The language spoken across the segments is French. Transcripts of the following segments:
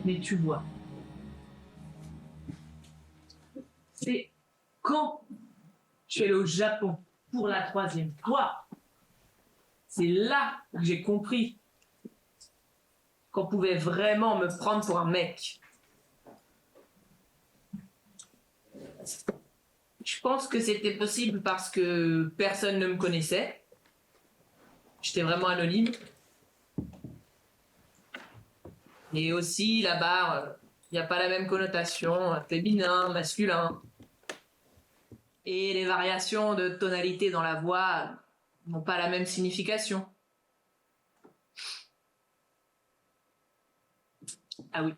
Mais tu vois, c'est quand je suis allée au Japon pour la 3e fois, c'est là que j'ai compris qu'on pouvait vraiment me prendre pour un mec. Je pense que c'était possible parce que personne ne me connaissait. J'étais vraiment anonyme. Et aussi, là-bas, il n'y a pas la même connotation féminin, masculin. Et les variations de tonalité dans la voix n'ont pas la même signification. Ah oui.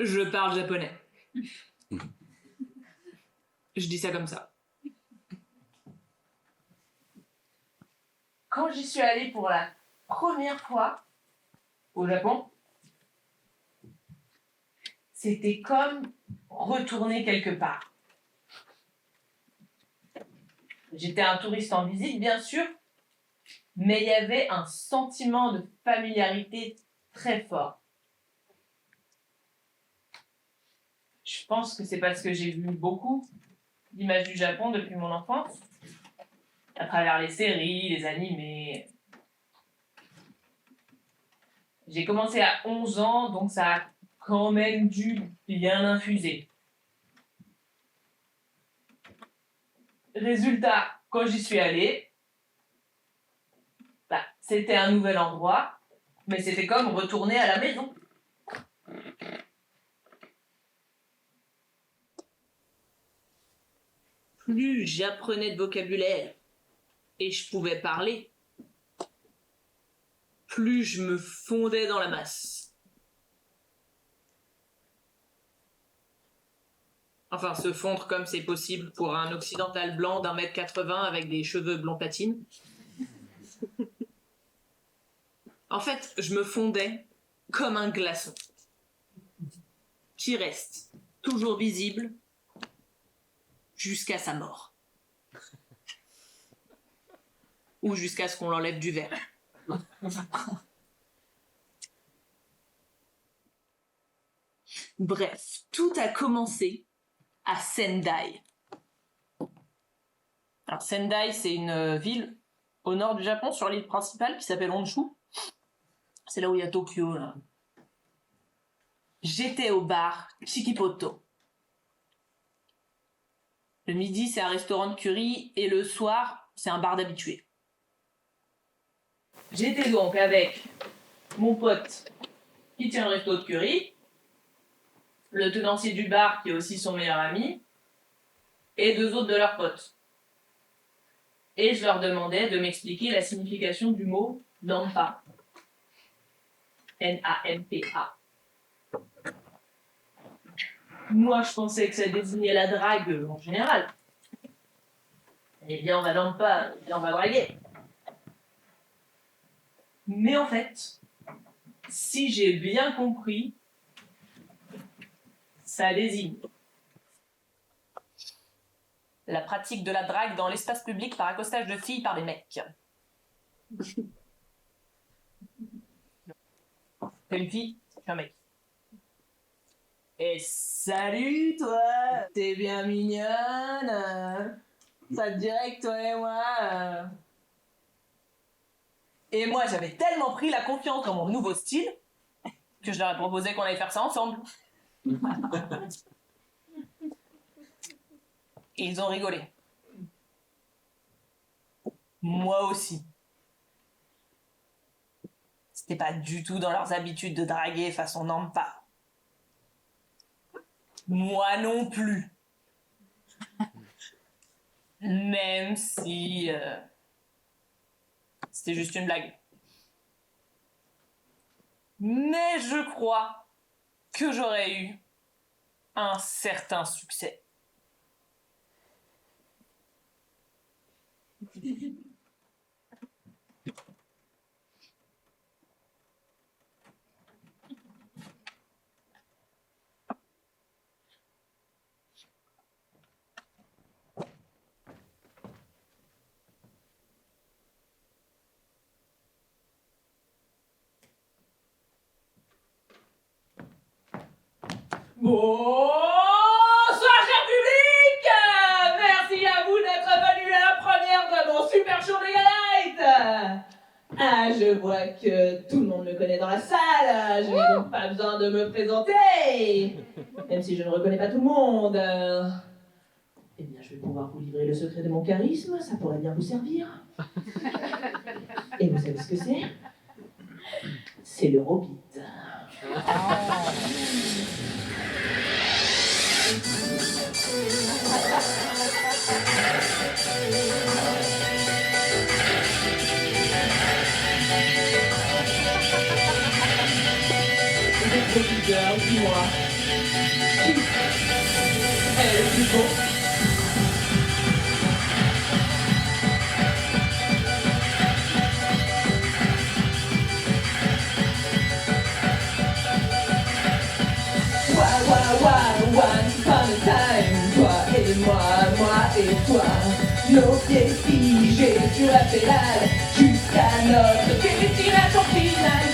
Je parle japonais. Je dis ça comme ça. Quand j'y suis allée pour la première fois au Japon, c'était comme retourner quelque part. J'étais un touriste en visite, bien sûr, mais il y avait un sentiment de familiarité très fort. Je pense que c'est parce que j'ai vu beaucoup d'images du Japon depuis mon enfance, à travers les séries, les animés. J'ai commencé à 11 ans, donc ça a quand même dû bien infuser. Résultat, quand j'y suis allée, c'était un nouvel endroit, mais c'était comme retourner à la maison. Plus j'apprenais de vocabulaire et je pouvais parler, plus je me fondais dans la masse. Enfin, se fondre comme c'est possible pour un occidental blanc d'1m80 avec des cheveux blond platine. En fait, je me fondais comme un glaçon qui reste toujours visible jusqu'à sa mort. Ou jusqu'à ce qu'on l'enlève du verre. Bref, tout a commencé à Sendai. Alors Sendai, c'est une ville au nord du Japon, sur l'île principale, qui s'appelle Honshu. C'est là où il y a Tokyo, là. J'étais au bar Chikipoto. Le midi, c'est un restaurant de curry, et le soir, c'est un bar d'habitués. J'étais donc avec mon pote qui tient le resto de curry, le tenancier du bar qui est aussi son meilleur ami, et 2 autres de leurs potes. Et je leur demandais de m'expliquer la signification du mot Nampa. N-A-M-P-A. Moi, je pensais que ça désignait la drague en général. Eh bien, on va Nampa, et on va draguer. Mais en fait, si j'ai bien compris, ça désigne la pratique de la drague dans l'espace public par accostage de filles par des mecs. T'es une fille, je suis un mec. Et salut toi, t'es bien mignonne, ça te dirait que toi et moi... Et moi j'avais tellement pris la confiance dans mon nouveau style que je leur ai proposé qu'on allait faire ça ensemble. Et ils ont rigolé. Moi aussi. C'était pas du tout dans leurs habitudes de draguer façon Nampa. Moi non plus. Même si c'était juste une blague. Mais je crois que j'aurais eu un certain succès. Bonsoir, cher public! Merci à vous d'être venus à la première de mon super show de Light! Ah, je vois que tout le monde me connaît dans la salle, je n'ai donc pas besoin de me présenter! Même si je ne reconnais pas tout le monde. Eh bien, je vais pouvoir vous livrer le secret de mon charisme, ça pourrait bien vous servir. Et vous savez ce que c'est? C'est l'Eurobeat. Professeur, dis-moi, qui est le plus beau? Once upon a time, toi et moi et toi, nos pieds figés sur la pédale, jusqu'à notre destination finale.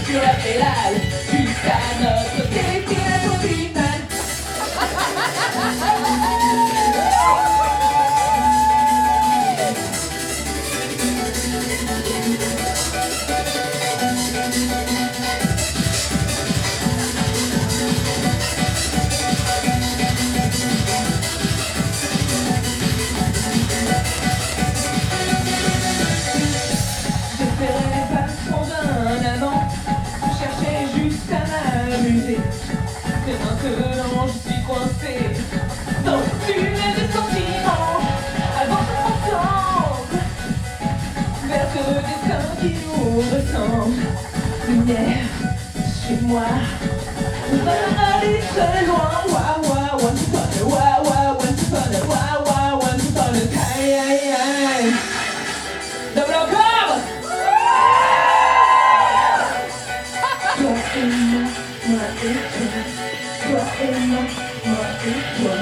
Sur la pédale, jusqu'à notre destination finale. J'espérais pas prendre un amant, je cherchais juste à m'amuser. Mais maintenant je suis coincé dans le tunnel des sentiments. Avançons ensemble vers ce destin qui nous ressemble. Lumière chez moi, on va aller très loin. Once upon a time. Double encore! Toi et moi et toi.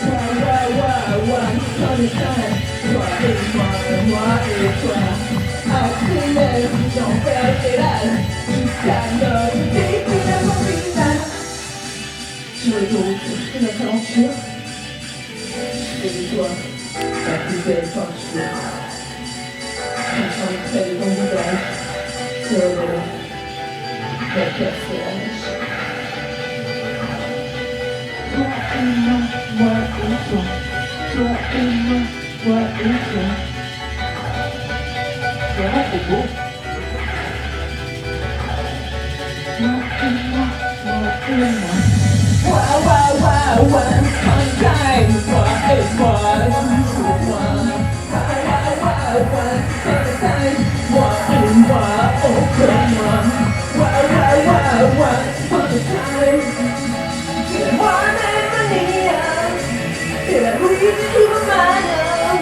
Toi et moi et toi. Once upon a time. Toi et moi et toi. Accélère, j'en fais la pédale jusqu'à notre destination finale. Sur les routes de notre aventure, et de toi, la plus belle peinture. Quand le trait de ton visage se relève, la personnage. Toi et moi et toi. Toi et moi et toi. C'est vraiment trop beau. Toi et moi et moi. Once upon a time, toi et moi, toujours moi. Once upon a time, moi et moi, encore moi. Once upon a time, c'est la moi-même, c'est la nuit du humano,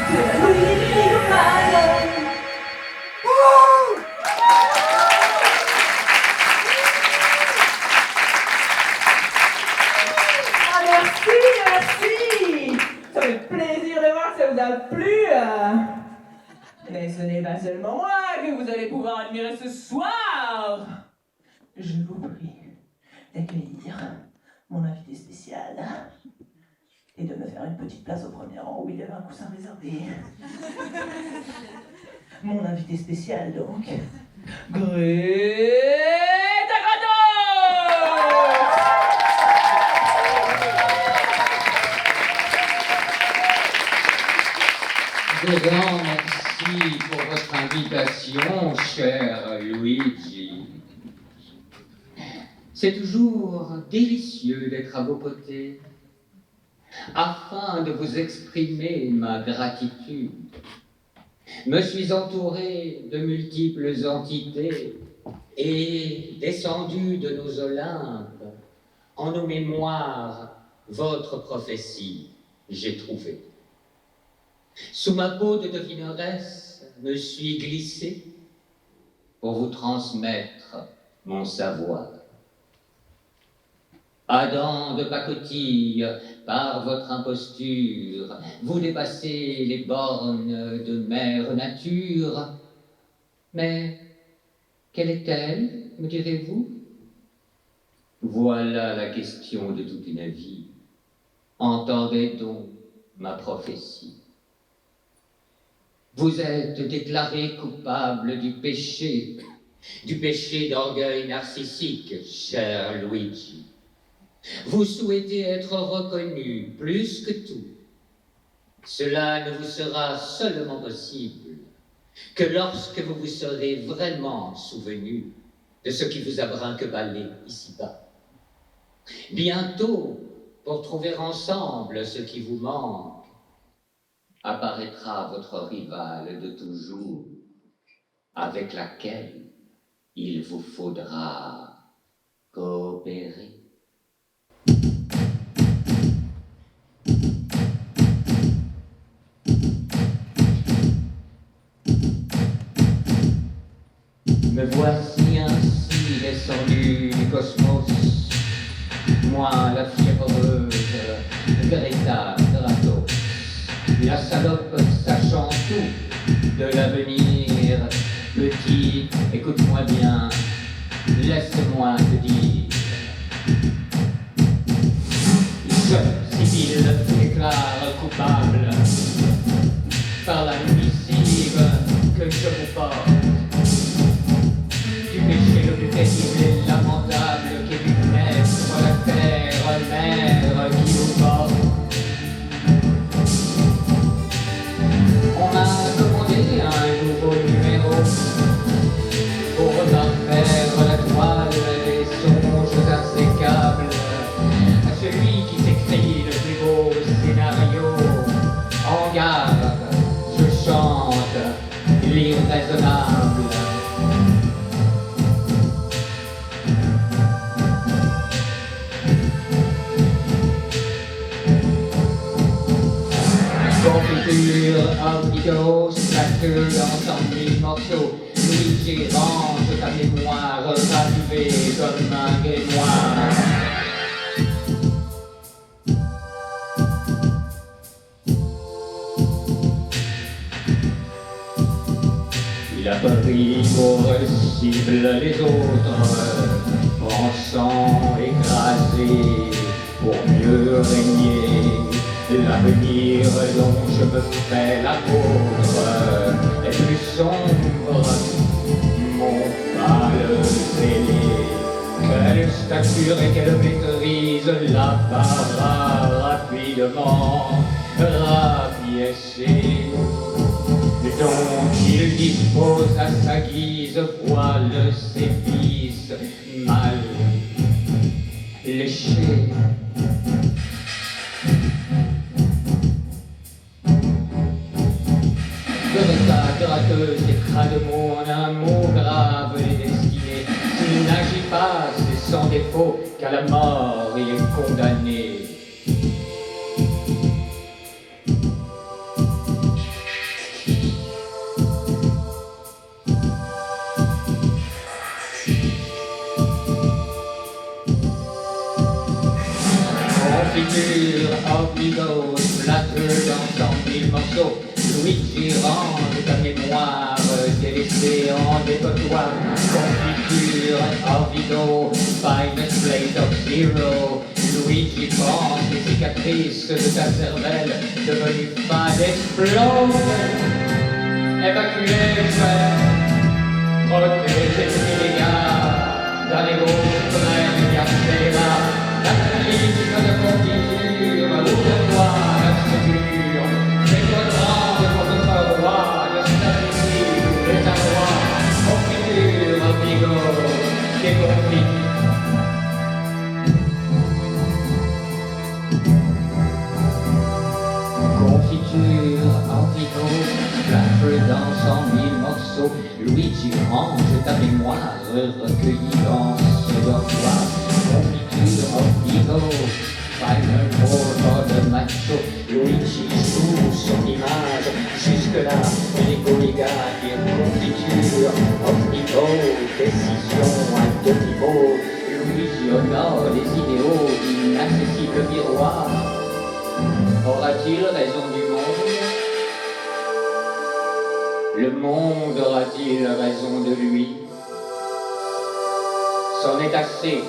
c'est la nuit du humano. Merci! Ça fait plaisir de voir que ça vous a plu. Mais ce n'est pas seulement moi que vous allez pouvoir admirer ce soir. Je vous prie d'accueillir mon invité spécial et de me faire une petite place au premier rang où il y avait un coussin réservé. Mon invité spécial donc, Greta Grado! Luigi. C'est toujours délicieux d'être à vos côtés, afin de vous exprimer ma gratitude. Me suis entouré de multiples entités et descendu de nos Olympes, en nos mémoires, votre prophétie, j'ai trouvé. Sous ma peau de devineresse, me suis glissé pour vous transmettre mon savoir. Adam de pacotille, par votre imposture, vous dépassez les bornes de mère nature. Mais quelle est-elle, me direz-vous? Voilà la question de toute une vie. Entendez donc ma prophétie. Vous êtes déclaré coupable du péché d'orgueil narcissique, cher Luigi. Vous souhaitez être reconnu plus que tout. Cela ne vous sera seulement possible que lorsque vous vous serez vraiment souvenu de ce qui vous a brinque-ballé ici-bas. Bientôt, pour trouver ensemble ce qui vous manque, apparaîtra votre rivale de toujours, avec laquelle il vous faudra coopérer. Me voici ainsi descendu du cosmos, moi la fiévreuse Greta Gratos, la salope sachant tout de l'avenir. Petit, écoute-moi bien, laisse-moi te dire. Je, civil, déclare coupable par la missive que je vous porte. Du péché le plus terrible et lamentable qui est du naître la terre mère qui vous porte. On m'a commandé un nouveau numéro pour refaire la toile des songes insécables à celui qui s'écrit le plus beau scénario. En garde, je chante l'irraisonnable. Confiture, orbidos, fracture dans 100 000 morceaux. Luigi range ta mémoire, ravivée comme un grimoire. Il a pris pour cible les autres, pensant écraser pour mieux régner. L'avenir dont je me fais l'apôtre est plus sombre, mon pâle zélé. Quelle stature et quelle maîtrise l'apparat rapidement rapiécé, dont il dispose à sa guise voile ses fils mal léchés. Gratteuse écras de mon un mot grave et destiné. S'il n'agit pas, c'est sans défaut qu'à la mort il est condamné. Confiture, orbidos, flatteuse dans 100 000 morceaux. Luigi range ta mémoire délaissée en dépotoir. Confiture, orbido, finest plate of zero. Luigi pense les cicatrices de ta cervelle devenue fade explose. Évacuer les frères, protéger les dégâts d'un égo suprême et accélérant. La politique de confiture, ouvre-toi la structure. Fais-toi de votre roi, de stabilité, les endroits, confiture, Igor, des conflits. Confiture, antico, flash dans 100 000 morceaux. Luigi range ta mémoire recueillie dans ce dortoir. Confiture, antico, final four de macho. Luigi joue son image, jusque-là, les gars et confiture, antico, décision à demi-mot. Luigi honore les idéaux d'inaccessibles miroirs. Aura-t-il raison du monde? Le monde aura-t-il raison de lui? C'en est assez,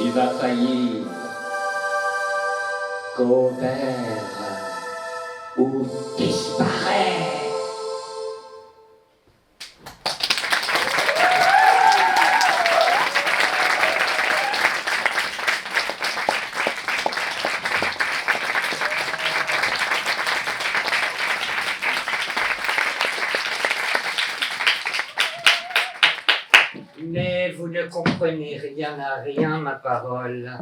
il va faillir. Coopère ou disparaît. Mais vous ne comprenez rien à rien, ma parole.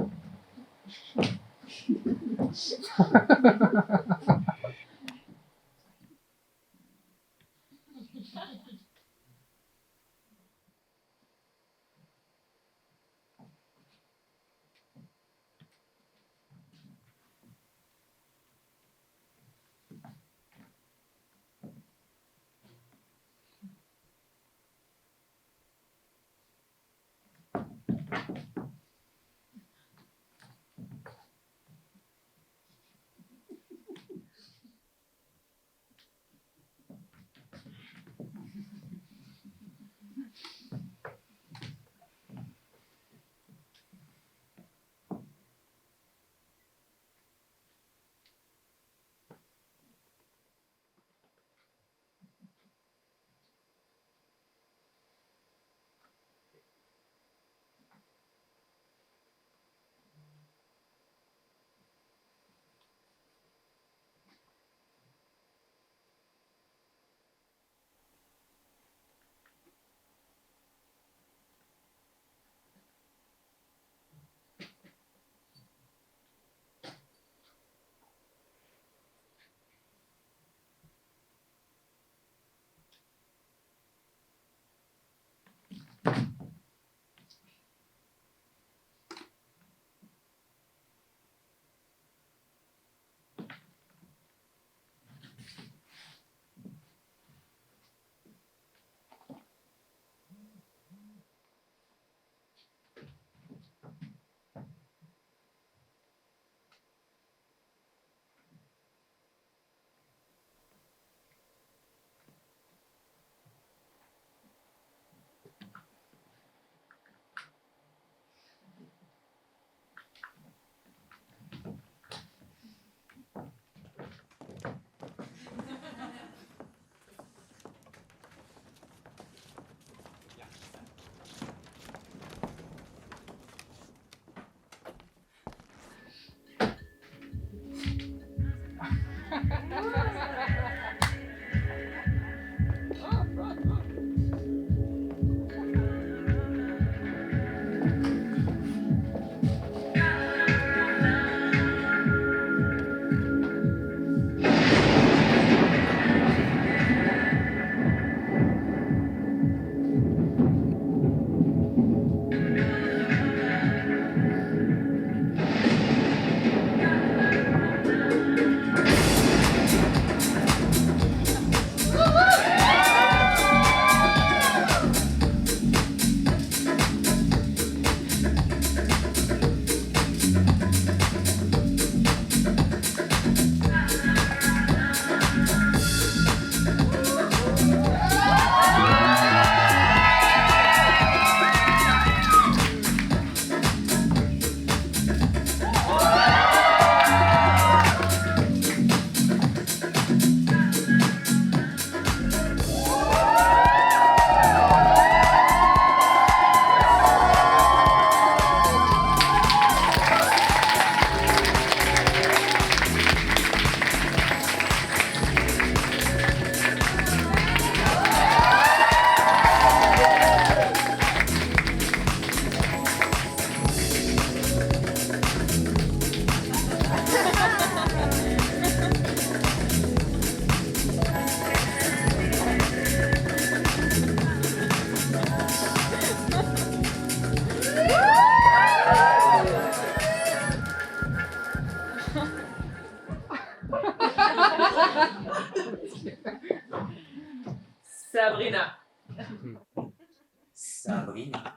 Sabrina.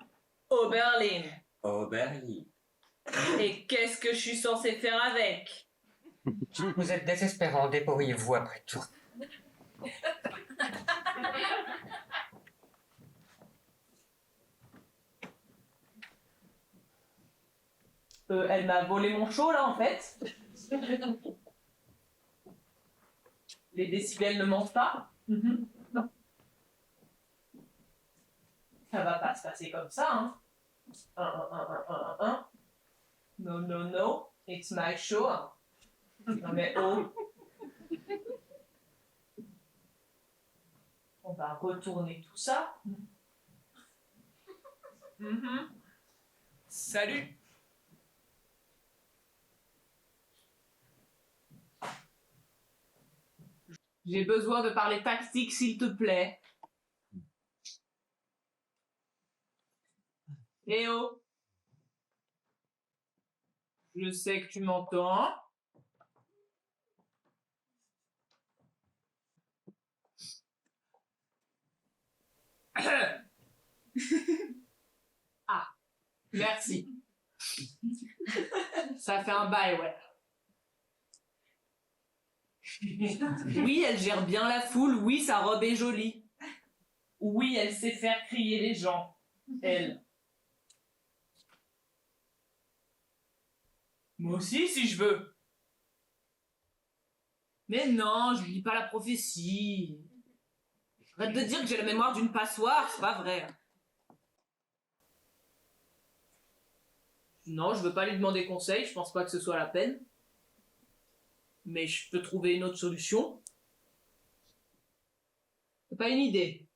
Oberlin. Oberlin. Et qu'est-ce que je suis censée faire avec? Vous êtes désespérant, débrouillez-vous après tout. Elle m'a volé mon show, là, en fait. Les décibels ne mentent pas. Non. Ça va pas se passer comme ça, hein. Un. No, no, no. It's my show. Non mais oh. On va retourner tout ça. Salut. J'ai besoin de parler tactique, s'il te plaît. Eh oh. Je sais que tu m'entends. Ah, merci. Ça fait un bail, ouais. Oui, elle gère bien la foule. Oui, sa robe est jolie. Oui, elle sait faire crier les gens. Elle. Moi aussi, si je veux. Mais non, je lis pas la prophétie. Arrête de dire que j'ai la mémoire d'une passoire, c'est pas vrai. Non, je veux pas lui demander conseil, je pense pas que ce soit la peine. Mais je peux trouver une autre solution. T'as pas une idée?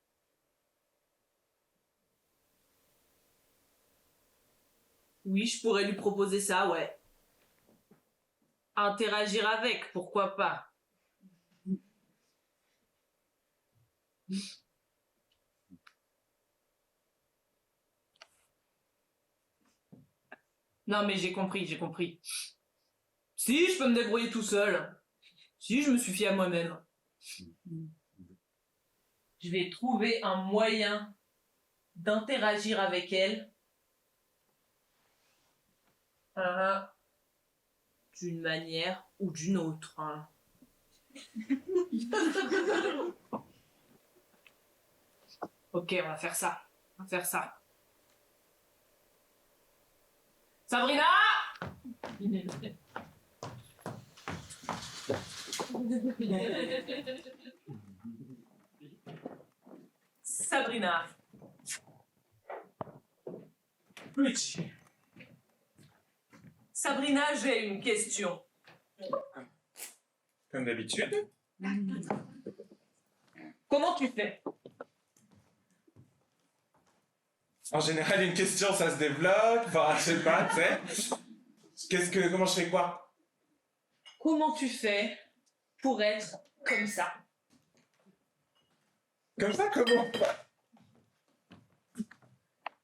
Oui, je pourrais lui proposer ça, ouais. Interagir avec, pourquoi pas. Non, mais j'ai compris. Si, je peux me débrouiller tout seul. Si, je me suffis à moi-même. Je vais trouver un moyen d'interagir avec elle. D'une manière ou d'une autre. Hein. Ok, on va faire ça. Sabrina! Sabrina. Luigi. Sabrina, j'ai une question. Comme d'habitude. Comment tu fais? En général, une question, ça se développe. Enfin, je sais pas, tu sais. Comment je fais quoi? Comment tu fais pour être comme ça? Comme ça, comment?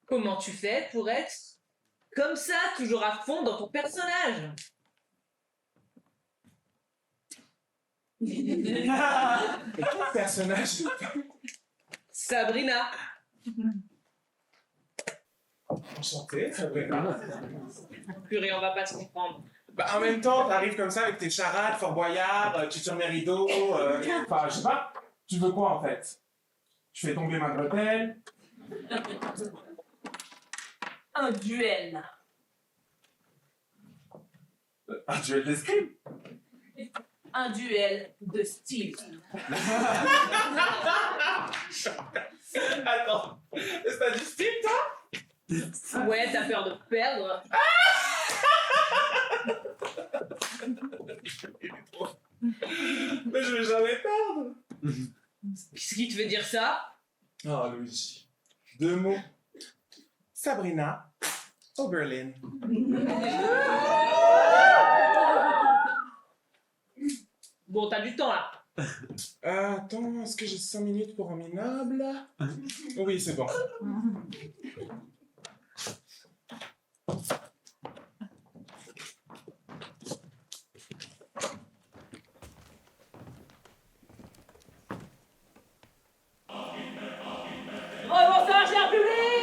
Comment tu fais pour être comme ça, toujours à fond dans ton personnage? Quel personnage? Sabrina. Enchanté, Sabrina. Purée, on va pas se comprendre. Bah, en même temps, t'arrives comme ça avec tes charades, Fort Boyard, tu tires mes rideaux, enfin, je sais pas. Tu veux quoi, en fait? Tu fais tomber ma bretelle? Un duel. Un duel d'escrime? Un duel de style. Attends, t'as du style, toi? Ouais, t'as peur de perdre. Mais je vais jamais perdre. Qu'est-ce qui te fait dire ça? Oh, Luigi. 2 mots. Sabrina Oberlin. Bon, t'as du temps là. Attends, est-ce que j'ai 5 minutes pour un minable? Oui, c'est bon. Bonsoir, cher public!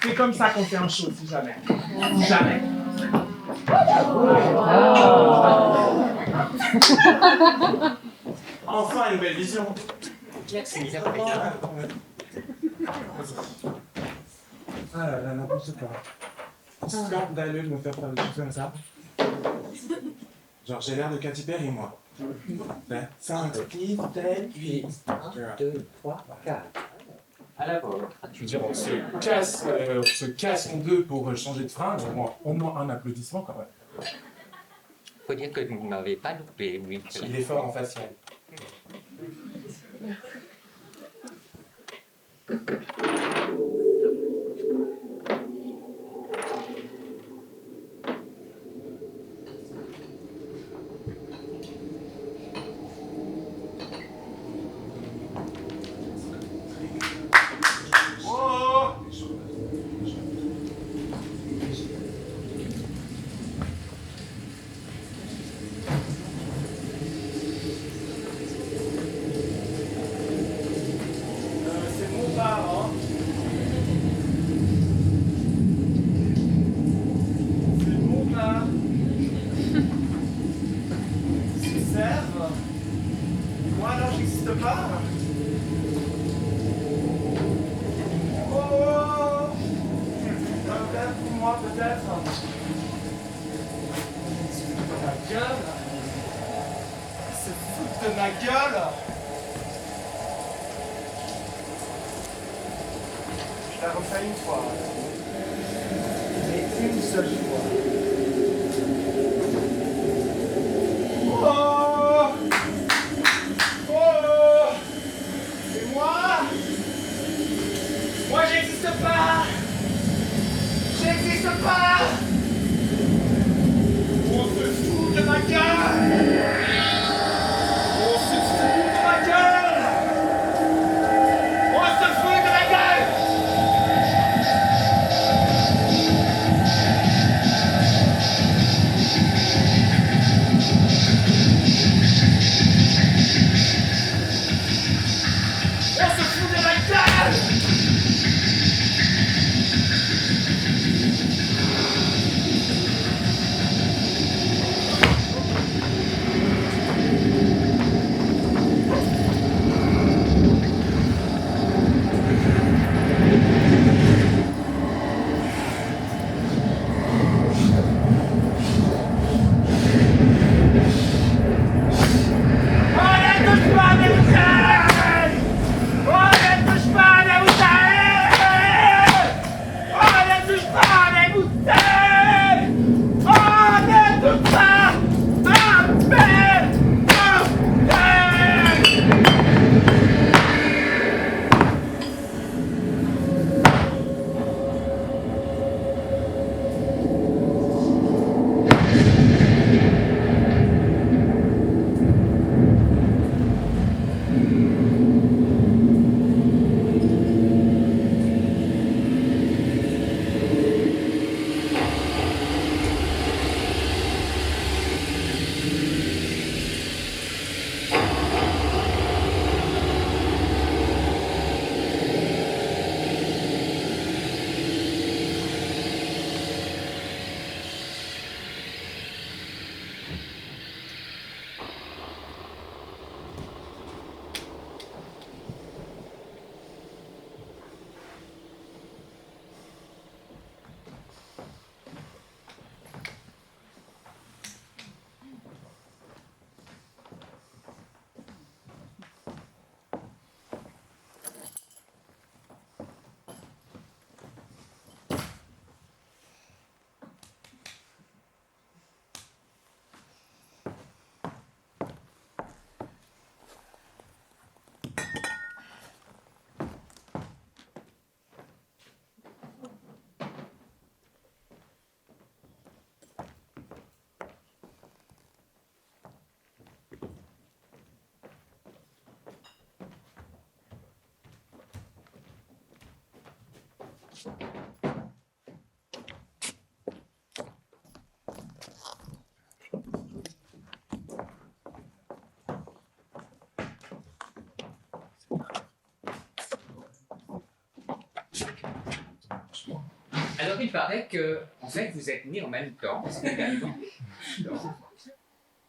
C'est comme ça qu'on fait un show, si jamais. Si jamais. Enfin, une belle vision. Ah là là, n'importe quoi. Scandaleux de me faire faire des choses comme ça. Genre, j'ai l'air de Katy Perry, moi. 5, 6, 7, 8. 1, 2, 3, 4. À la voix. Je veux dire, on se casse en deux pour changer de frein. Au moins un applaudissement quand même. Faut dire que vous ne m'avez pas loupé, oui. Il est fort en facial. de ma gueule! Je la refais une fois. Mais une seule fois. Oh! Oh! Et moi? Moi, j'existe pas! J'existe pas! On se fout de ma gueule! On se fout de ma gueule! On se fout de ma gueule! On se fout de ma gueule! Alors il paraît que, en fait, vous êtes nés en même temps, simultanément.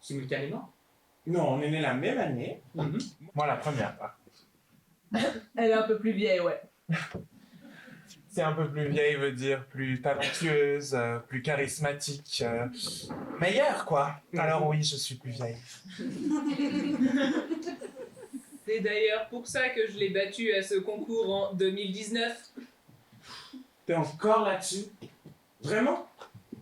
Simultanément? Non, on est nés la même année. Moi, la première, par contre. Elle est un peu plus vieille, ouais. C'est un peu plus vieille, veut dire plus talentueuse, plus charismatique, meilleure, quoi. Alors oui, je suis plus vieille. C'est d'ailleurs pour ça que je l'ai battue à ce concours en 2019. T'es encore là-dessus? Vraiment?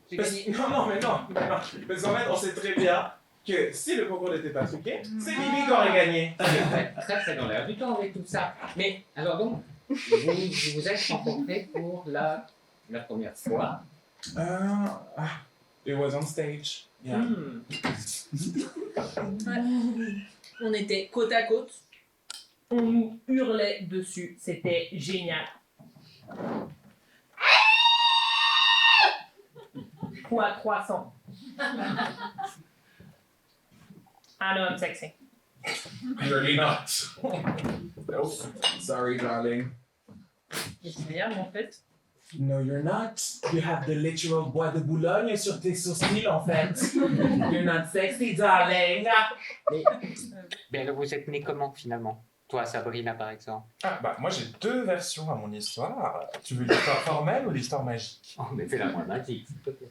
J'ai gagné. Non, mais non. Parce qu'en fait, on sait très bien que si le concours n'était pas truqué, c'est Bibi qui aurait gagné. Très dans l'air du temps avec tout ça. Mais alors donc, vous vous êtes rencontrés pour la première fois. It was on stage. Yeah. On était côte à côte. On nous hurlait dessus. C'était génial. Fois 300. Un homme sexy. Really not. Nope. Sorry, darling. C'est bien, en fait. No, you're not. You have the literal bois de Boulogne sur tes sourcils, en fait. You're not sexy, darling. Mais alors vous êtes nés comment finalement? Toi, Sabrina, par exemple. Ah, bah, moi j'ai deux versions à mon histoire. Tu veux l'histoire formelle ou l'histoire magique? Oh, mais fais-la-moi magique, s'il te plaît.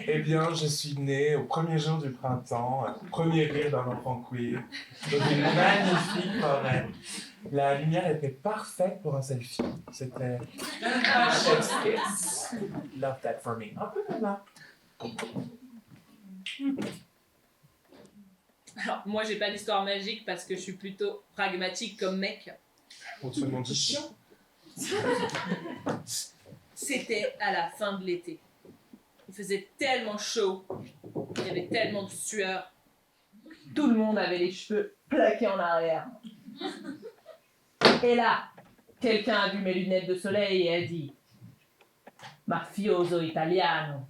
Eh bien, je suis né au premier jour du printemps, premier rire d'un enfant queer, dans une magnifique forêt. La lumière était parfaite pour un selfie. C'était Shakespeare. Love that for me. Un peu comme là. Alors, moi, j'ai pas d'histoire magique parce que je suis plutôt pragmatique comme mec. On te demande de chiant. C'était à la fin de l'été. Il faisait tellement chaud, il y avait tellement de sueur. Tout le monde avait les cheveux plaqués en arrière. Et là, quelqu'un a vu mes lunettes de soleil et a dit Mafioso italiano.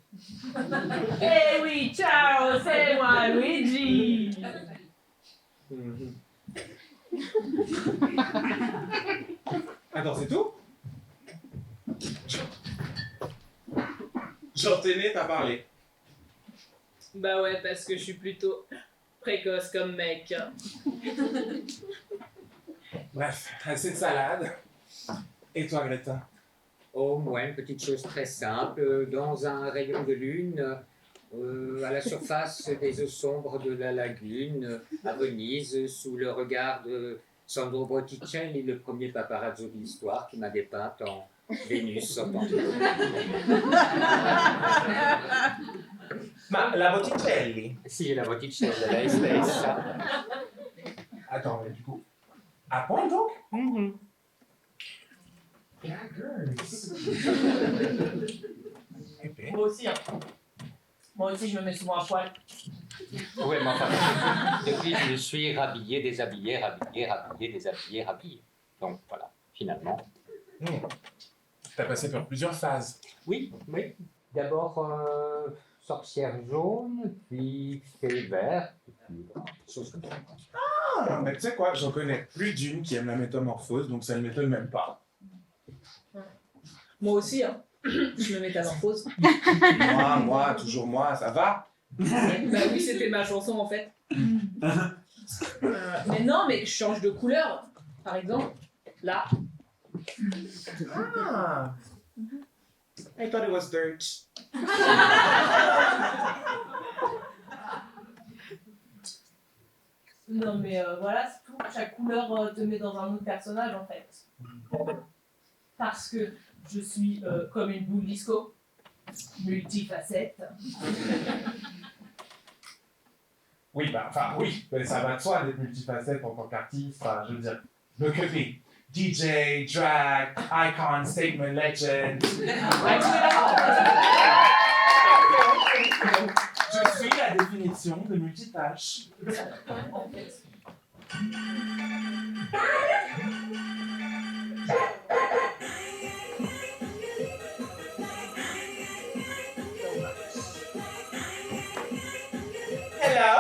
Eh oui, ciao, c'est moi, Luigi. Attends, c'est tout? Genre t'es né, t'as parlé. Bah ouais, parce que je suis plutôt précoce comme mec. Bref, assez de salade. Et toi, Greta? Oh, moi, une petite chose très simple. Dans un rayon de lune, à la surface des eaux sombres de la lagune, à Venise, sous le regard de Sandro Botticelli, le premier paparazzo de l'histoire qui m'a dépeint en Vénus sortant. Ma la Botticelli. Si, la Botticelli, lei stessa. Attends, mais du coup. À point donc? Daggers. Épée. Moi aussi, hein. Moi aussi, je me mets souvent à poil. Oui, mais enfin, depuis, je me suis rhabillé, déshabillé, rhabillé, déshabillé, rhabillé. Donc voilà, finalement. T'as passé par plusieurs phases. Oui, oui. D'abord, sorcière jaune, puis fée verte, puis chose comme ça. Ah, mais tu sais quoi, j'en connais plus d'une qui aime la métamorphose, donc ça ne m'étonne même pas. Moi aussi, hein. Je me métamorphose. Moi, toujours moi, ça va? Bah oui, c'était ma chanson en fait. Mais non, mais je change de couleur. Par exemple, là. Ah. I thought it was dirt. Non, mais voilà, c'est tout. Chaque couleur te met dans un autre personnage en fait. Parce que je suis comme une boule disco, multifacette. Oui, bah, enfin, oui, mais ça va de soi d'être multifacette en tant qu'artiste. Enfin, je veux dire, look at me. DJ, drag, icon, statement, legend. Je suis la définition de multitâche. En fait. Hello?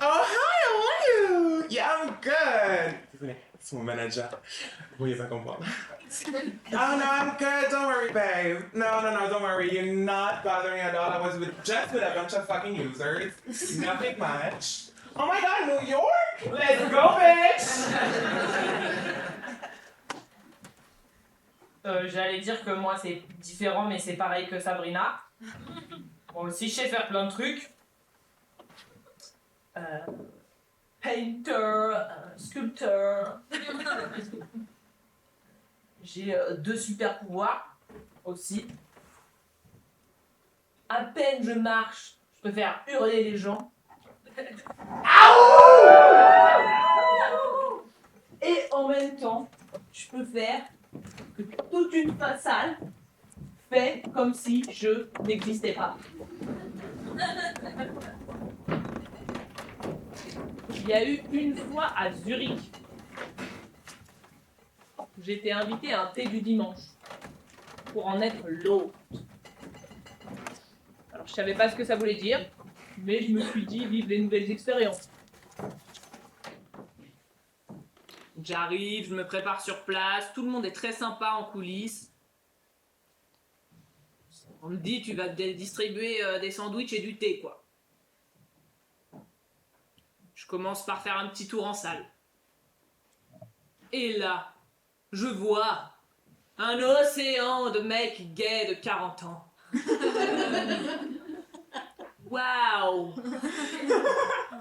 Oh, hi, how are you? Yeah, I'm good. Désolé, c'est mon manager. Vous voyez pas comprendre. Oh, no, I'm good. Don't worry, babe. No, don't worry. You're not bothering at all. I was just with a bunch of fucking users. Nothing much. Oh my god, New York? Let's go, bitch! J'allais dire que moi c'est différent, mais c'est pareil que Sabrina. Moi aussi, je sais faire plein de trucs. Painter, sculpteur. J'ai 2 super pouvoirs aussi. À peine je marche, je peux faire hurler les gens. Et en même temps, je peux faire que toute une salle fait comme si je n'existais pas. Il y a eu une fois à Zurich, j'étais invitée à un thé du dimanche pour en être l'hôte. Alors je savais pas ce que ça voulait dire, mais je me suis dit vive les nouvelles expériences. J'arrive, je me prépare sur place, tout le monde est très sympa en coulisses. On me dit tu vas distribuer des sandwichs et du thé quoi. Je commence par faire un petit tour en salle. Et là, je vois un océan de mecs gays de 40 ans. Waouh!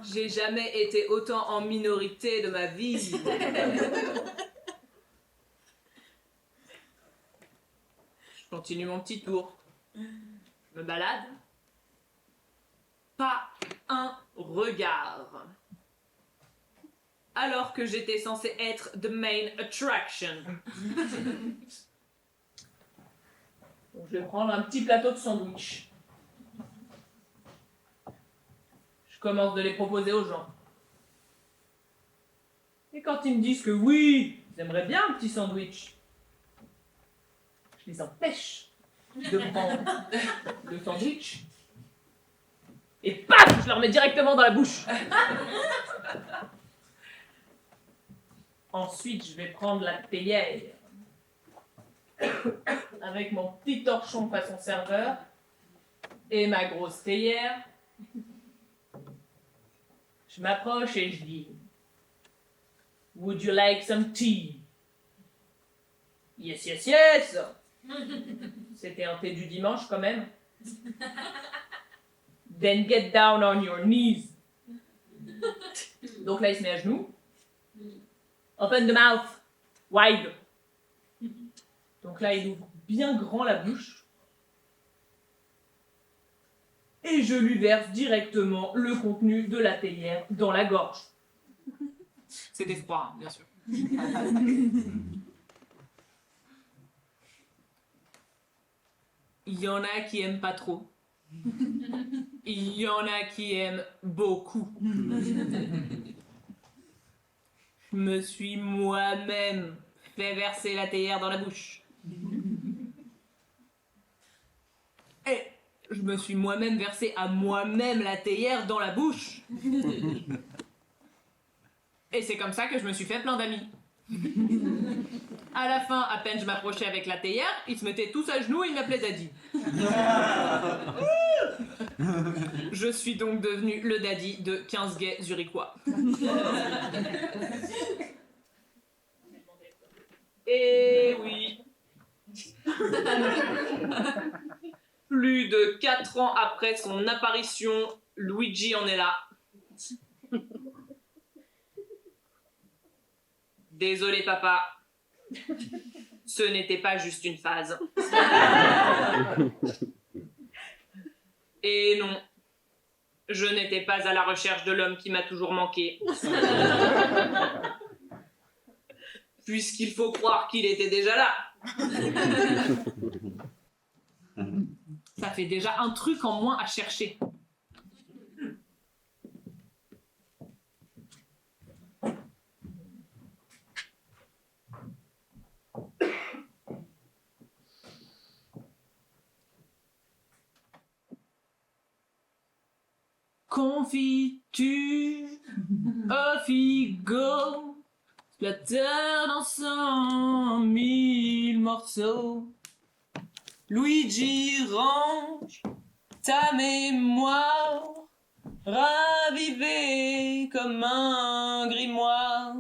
J'ai jamais été autant en minorité de ma vie. Je continue mon petit tour. Je me balade. Pas un regard. Alors que j'étais censée être the main attraction. Donc, je vais prendre un petit plateau de sandwich. Je commence de les proposer aux gens. Et quand ils me disent que oui, ils aimeraient bien un petit sandwich, je les empêche de prendre le sandwich. Et paf, je leur mets directement dans la bouche. Ensuite, je vais prendre la théière. Avec mon petit torchon façon serveur et ma grosse théière. Je m'approche et je dis Would you like some tea? Yes, yes, yes! C'était un thé du dimanche quand même. Then get down on your knees. Donc là, il se met à genoux. Open the mouth. Wide. Donc là, il ouvre bien grand la bouche. Et je lui verse directement le contenu de la théière dans la gorge. C'était froid, bien sûr. Il y en a qui aiment pas trop. Il y en a qui aiment beaucoup. Je me suis moi-même fait verser la théière dans la bouche. Et je me suis moi-même versé à moi-même la théière dans la bouche. Et c'est comme ça que je me suis fait plein d'amis. À la fin, à peine je m'approchais avec la théière, ils se mettaient tous à genoux et ils m'appelaient Daddy. Je suis donc devenu le Daddy de 15 gays zurichois. Et oui. Plus de 4 ans après son apparition, Luigi en est là. Désolé papa, ce n'était pas juste une phase. Et non, je n'étais pas à la recherche de l'homme qui m'a toujours manqué. Puisqu'il faut croire qu'il était déjà là. Ça fait déjà un truc en moins à chercher. Confiture au figo, splatter dans 100 000 morceaux. Luigi, range ta mémoire, ravivée comme un grimoire.